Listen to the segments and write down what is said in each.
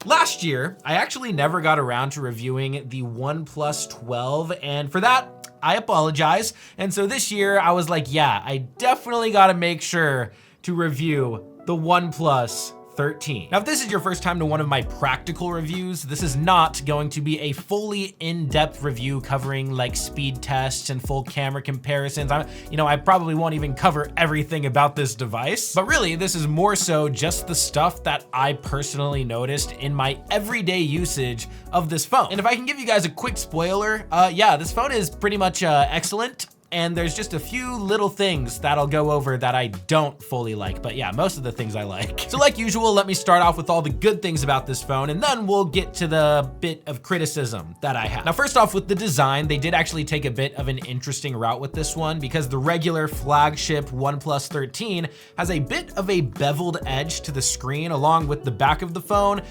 Last year, I actually never got around to reviewing the OnePlus 12, and for that, I apologize. And so this year, I was like, yeah, I definitely gotta make sure to review the OnePlus 13. Now, if this is your first time to one of my practical reviews, this is not going to be a fully in-depth review covering like speed tests and full camera comparisons. I probably won't even cover everything about this device, but really this is more so just the stuff that I personally noticed in my everyday usage of this phone. And if I can give you guys a quick spoiler, yeah, this phone is pretty much excellent. And there's just a few little things that I'll go over that I don't fully like, but yeah, most of the things I like. So like usual, let me start off with all the good things about this phone, and then we'll get to the bit of criticism that I have. Now, first off, with the design, they did actually take a bit of an interesting route with this one, because the regular flagship OnePlus 13 has a bit of a beveled edge to the screen along with the back of the phone,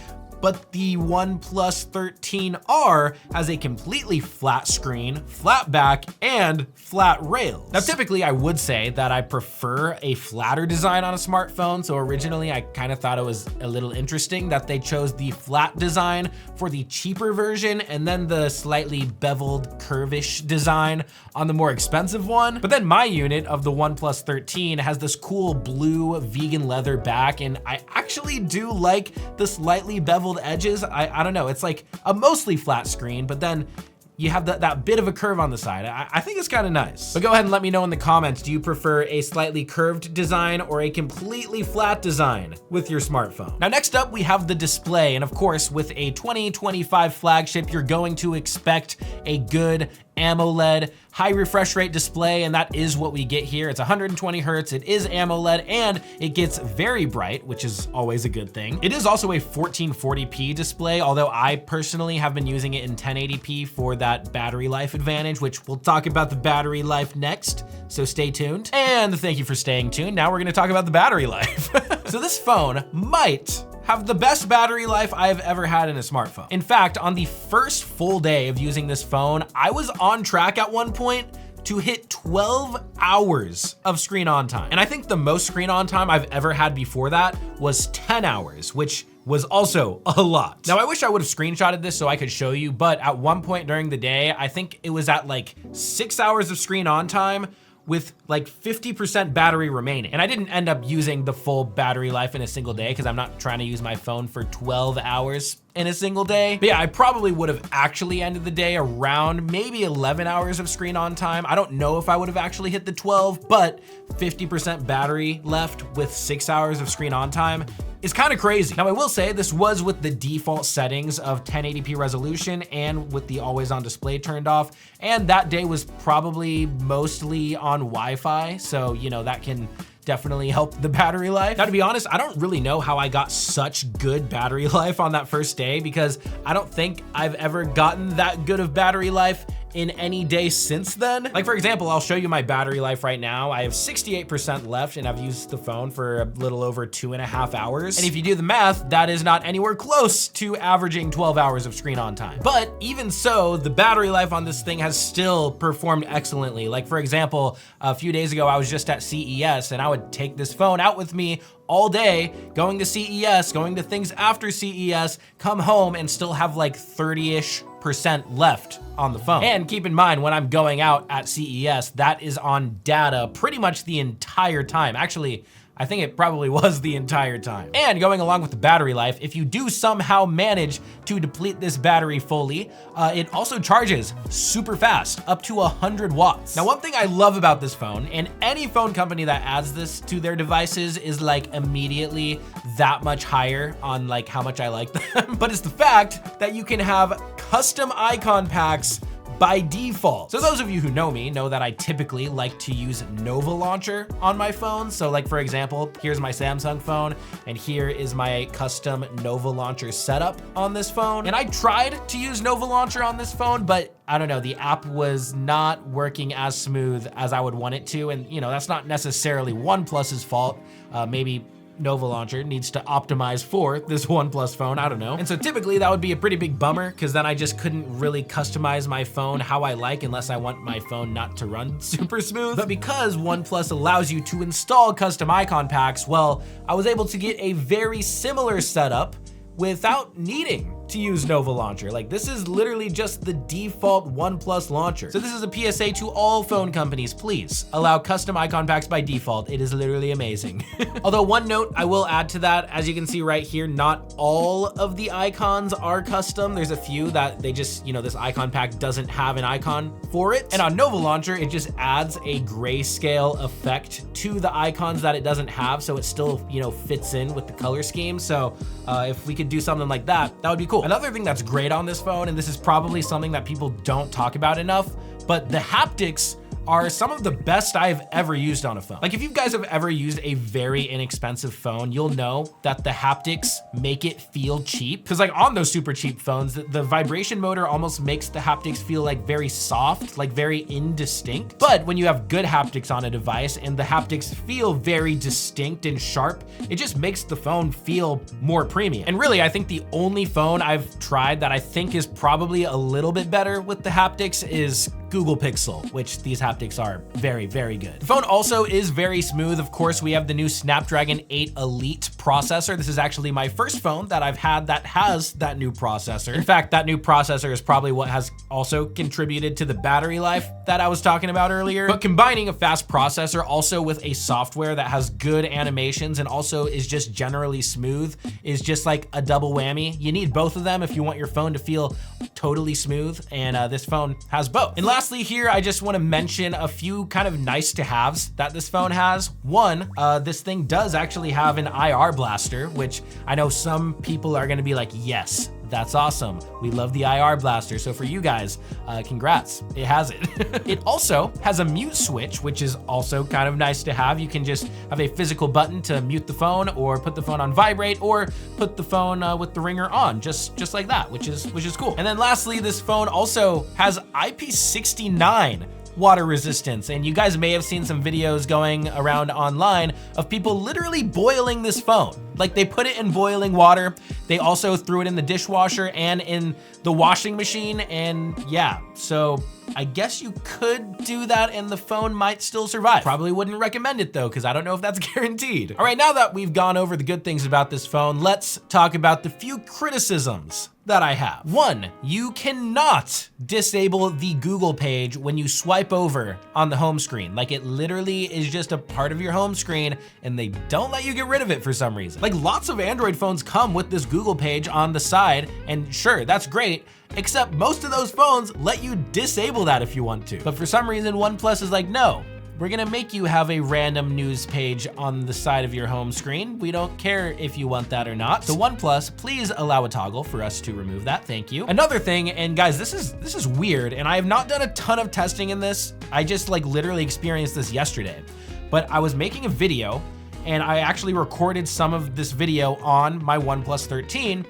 but the OnePlus 13R has a completely flat screen, flat back, and flat rails. Now, typically I would say that I prefer a flatter design on a smartphone, so originally I kind of thought it was a little interesting that they chose the flat design for the cheaper version and then the slightly beveled curvish design on the more expensive one. But then my unit of the OnePlus 13 has this cool blue vegan leather back, and I actually do like the slightly beveled edges. I don't know, it's like a mostly flat screen, but then you have that bit of a curve on the side. I think it's kind of nice. But go ahead and let me know in the comments, do you prefer a slightly curved design or a completely flat design with your smartphone? Now, next up, we have the display. And of course, with a 2025 flagship, you're going to expect a good AMOLED high refresh rate display, and that is what we get here. It's 120 Hertz, it is AMOLED, and it gets very bright, which is always a good thing. It is also a 1440p display, although I personally have been using it in 1080p for that battery life advantage, which we'll talk about the battery life next, so stay tuned. And thank you for staying tuned. Now we're gonna talk about the battery life. So this phone might have the best battery life I've ever had in a smartphone. In fact, on the first full day of using this phone, I was on track at one point to hit 12 hours of screen on time. And I think the most screen on time I've ever had before that was 10 hours, which was also a lot. Now, I wish I would have screenshotted this so I could show you, but at one point during the day, I think it was at like 6 hours of screen on time with like 50% battery remaining. And I didn't end up using the full battery life in a single day because I'm not trying to use my phone for 12 hours in a single day. But yeah, I probably would have actually ended the day around maybe 11 hours of screen on time. I don't know if I would have actually hit the 12, but 50% battery left with 6 hours of screen on time is kind of crazy. Now, I will say this was with the default settings of 1080p resolution and with the always on display turned off. And that day was probably mostly on Wi-Fi. So, that can definitely help the battery life. Now, to be honest, I don't really know how I got such good battery life on that first day because I don't think I've ever gotten that good of battery life in any day since then. Like, for example, I'll show you my battery life right now. I have 68% left and I've used the phone for a little over 2.5 hours. And if you do the math, that is not anywhere close to averaging 12 hours of screen on time. But even so, the battery life on this thing has still performed excellently. Like, for example, a few days ago, I was just at CES and I would take this phone out with me all day, going to CES, going to things after CES, come home and still have like 30-ish% left on the phone. And keep in mind, when I'm going out at CES, that is on data pretty much the entire time. Actually, I think it probably was the entire time. And going along with the battery life, if you do somehow manage to deplete this battery fully, it also charges super fast, up to 100 watts. Now, one thing I love about this phone, and any phone company that adds this to their devices is like immediately that much higher on like how much I like them, but it's the fact that you can have custom icon packs by default. So those of you who know me know that I typically like to use Nova Launcher on my phone. So like, for example, here's my Samsung phone and here is my custom Nova Launcher setup on this phone. And I tried to use Nova Launcher on this phone, but I don't know, the app was not working as smooth as I would want it to. And that's not necessarily OnePlus's fault. Maybe Nova Launcher needs to optimize for this OnePlus phone, I don't know. And so typically that would be a pretty big bummer because then I just couldn't really customize my phone how I like unless I want my phone not to run super smooth. But because OnePlus allows you to install custom icon packs, well, I was able to get a very similar setup without needing to use Nova Launcher. Like, this is literally just the default OnePlus launcher. So this is a PSA to all phone companies, please allow custom icon packs by default. It is literally amazing. Although one note I will add to that, as you can see right here, not all of the icons are custom. There's a few that they just, you know, this icon pack doesn't have an icon for it. And on Nova Launcher, it just adds a grayscale effect to the icons that it doesn't have. So it still, you know, fits in with the color scheme. So if we could do something like that, that would be cool. Another thing that's great on this phone, and this is probably something that people don't talk about enough, but the haptics are some of the best I've ever used on a phone. Like, if you guys have ever used a very inexpensive phone, you'll know that the haptics make it feel cheap. Cause like on those super cheap phones, the vibration motor almost makes the haptics feel like very soft, like very indistinct. But when you have good haptics on a device and the haptics feel very distinct and sharp, it just makes the phone feel more premium. And really, I think the only phone I've tried that I think is probably a little bit better with the haptics is Google Pixel, which these haptics are very, very good. The phone also is very smooth. Of course, we have the new Snapdragon 8 Elite processor. This is actually my first phone that I've had that has that new processor. In fact, that new processor is probably what has also contributed to the battery life that I was talking about earlier. But combining a fast processor also with a software that has good animations and also is just generally smooth is just like a double whammy. You need both of them if you want your phone to feel totally smooth, and this phone has both. And lastly here, I just want to mention a few kind of nice to haves that this phone has. One, this thing does actually have an IR blaster, which I know some people are going to be like, yes, that's awesome. We love the IR blaster. So for you guys, congrats, it has it. It also has a mute switch, which is also kind of nice to have. You can just have a physical button to mute the phone or put the phone on vibrate or put the phone with the ringer on, just like that, which is cool. And then lastly, this phone also has IP69 water resistance. And you guys may have seen some videos going around online of people literally boiling this phone. Like, they put it in boiling water. They also threw it in the dishwasher and in the washing machine. And yeah, so I guess you could do that and the phone might still survive. Probably wouldn't recommend it though, because I don't know if that's guaranteed. All right, now that we've gone over the good things about this phone, let's talk about the few criticisms that I have. One, you cannot disable the Google page when you swipe over on the home screen. Like, it literally is just a part of your home screen and they don't let you get rid of it for some reason. Like, lots of Android phones come with this Google page on the side, and sure, that's great, except most of those phones let you disable that if you want to. But for some reason, OnePlus is like, no, we're gonna make you have a random news page on the side of your home screen. We don't care if you want that or not. So OnePlus, please allow a toggle for us to remove that, thank you. Another thing, and guys, this is weird, and I have not done a ton of testing in this. I just like literally experienced this yesterday. But I was making a video, and I actually recorded some of this video on my OnePlus 13.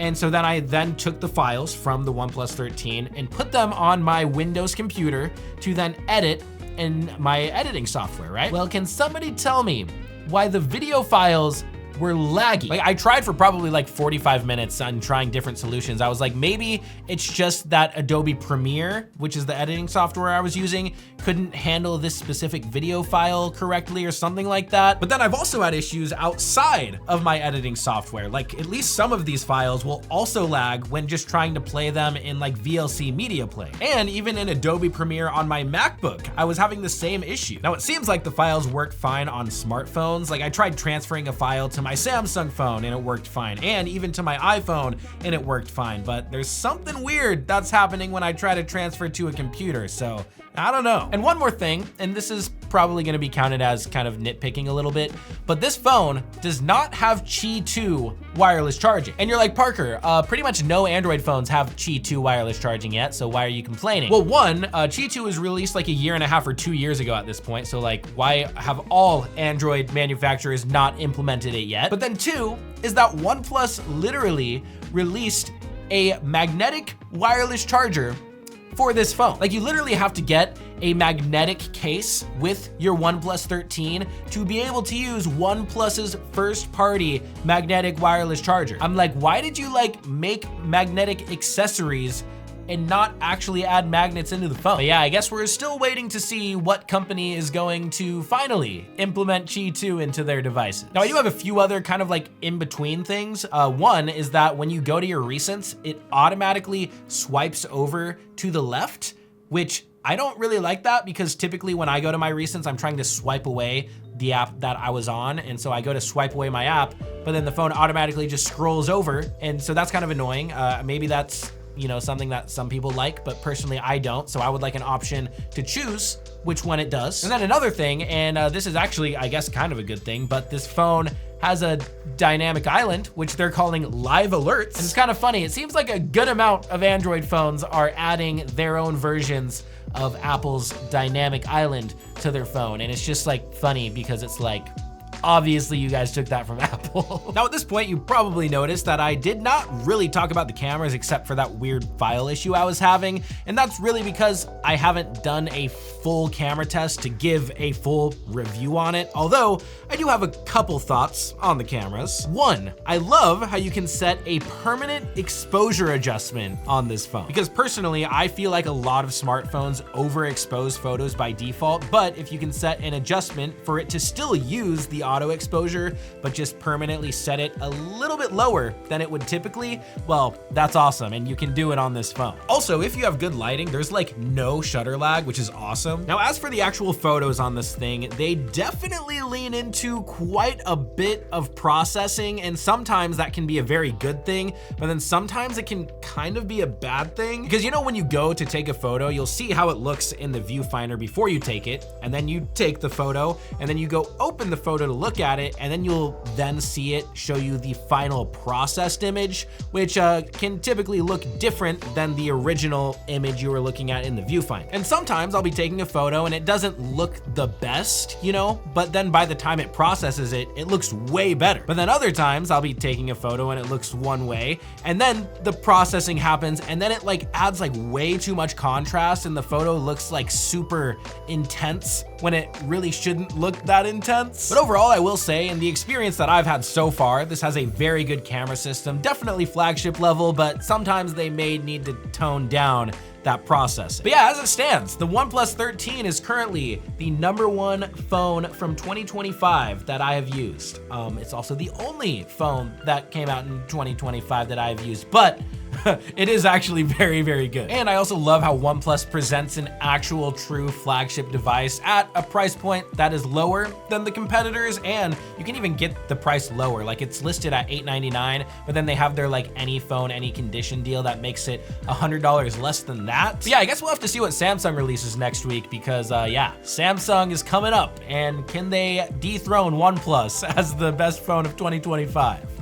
And so then I took the files from the OnePlus 13 and put them on my Windows computer to then edit in my editing software, right? Well, can somebody tell me why the video files were laggy? Like, I tried for probably like 45 minutes on trying different solutions. I was like, maybe it's just that Adobe Premiere, which is the editing software I was using, couldn't handle this specific video file correctly or something like that. But then I've also had issues outside of my editing software. Like, at least some of these files will also lag when just trying to play them in like VLC Media Player. And even in Adobe Premiere on my MacBook, I was having the same issue. Now, it seems like the files work fine on smartphones. Like, I tried transferring a file to my Samsung phone and it worked fine, and even to my iPhone and it worked fine, but there's something weird that's happening when I try to transfer to a computer, so I don't know. And one more thing, and this is probably gonna be counted as kind of nitpicking a little bit, but this phone does not have Qi 2 wireless charging. And you're like, Parker, pretty much no Android phones have Qi 2 wireless charging yet, so why are you complaining? Well, one, Qi 2 was released like a year and a half or 2 years ago at this point, so like, why have all Android manufacturers not implemented it yet? But then two, is that OnePlus literally released a magnetic wireless charger for this phone. Like, you literally have to get a magnetic case with your OnePlus 13 to be able to use OnePlus's first party magnetic wireless charger. I'm like, why did you like make magnetic accessories and not actually add magnets into the phone. But yeah, I guess we're still waiting to see what company is going to finally implement Qi 2 into their devices. Now, I do have a few other kind of like in-between things. One is that when you go to your recents, it automatically swipes over to the left, which I don't really like that because typically when I go to my recents, I'm trying to swipe away the app that I was on. And so I go to swipe away my app, but then the phone automatically just scrolls over. And so that's kind of annoying. Maybe that's, you know, something that some people like, but personally I don't. So I would like an option to choose which one it does. And then another thing, and this is actually, I guess, kind of a good thing, but this phone has a dynamic island, which they're calling live alerts. And it's kind of funny. It seems like a good amount of Android phones are adding their own versions of Apple's dynamic island to their phone. And it's just like funny because it's like, obviously you guys took that from Apple. Now at this point, you probably noticed that I did not really talk about the cameras except for that weird file issue I was having. And that's really because I haven't done a full camera test to give a full review on it. Although I do have a couple thoughts on the cameras. One, I love how you can set a permanent exposure adjustment on this phone. Because personally, I feel like a lot of smartphones overexpose photos by default, but if you can set an adjustment for it to still use the auto exposure, but just permanently set it a little bit lower than it would typically, well, that's awesome, and you can do it on this phone. Also, if you have good lighting, there's like no shutter lag, which is awesome. Now, as for the actual photos on this thing, they definitely lean into quite a bit of processing, and sometimes that can be a very good thing, but then sometimes it can kind of be a bad thing. Because you know, when you go to take a photo, you'll see how it looks in the viewfinder before you take it, and then you take the photo, and then you go open the photo to look at it, and then you'll then see it show you the final processed image, which can typically look different than the original image you were looking at in the viewfinder. And sometimes I'll be taking a photo and it doesn't look the best, you know, but then by the time it processes it, it looks way better. But then other times I'll be taking a photo and it looks one way, and then the processing happens, and then it like adds like way too much contrast, and the photo looks like super intense when it really shouldn't look that intense. But overall, I will say, in the experience that I've had so far, this has a very good camera system, definitely flagship level, but sometimes they may need to tone down that processing. But yeah, as it stands, the OnePlus 13 is currently the #1 phone from 2025 that I have used. It's also the only phone that came out in 2025 that I have used, but it is actually very, very good. And I also love how OnePlus presents an actual true flagship device at a price point that is lower than the competitors, and you can even get the price lower. Like, it's listed at $899, but then they have their like any phone, any condition deal that makes it $100 less than that. But yeah, I guess we'll have to see what Samsung releases next week because yeah, Samsung is coming up, and can they dethrone OnePlus as the best phone of 2025?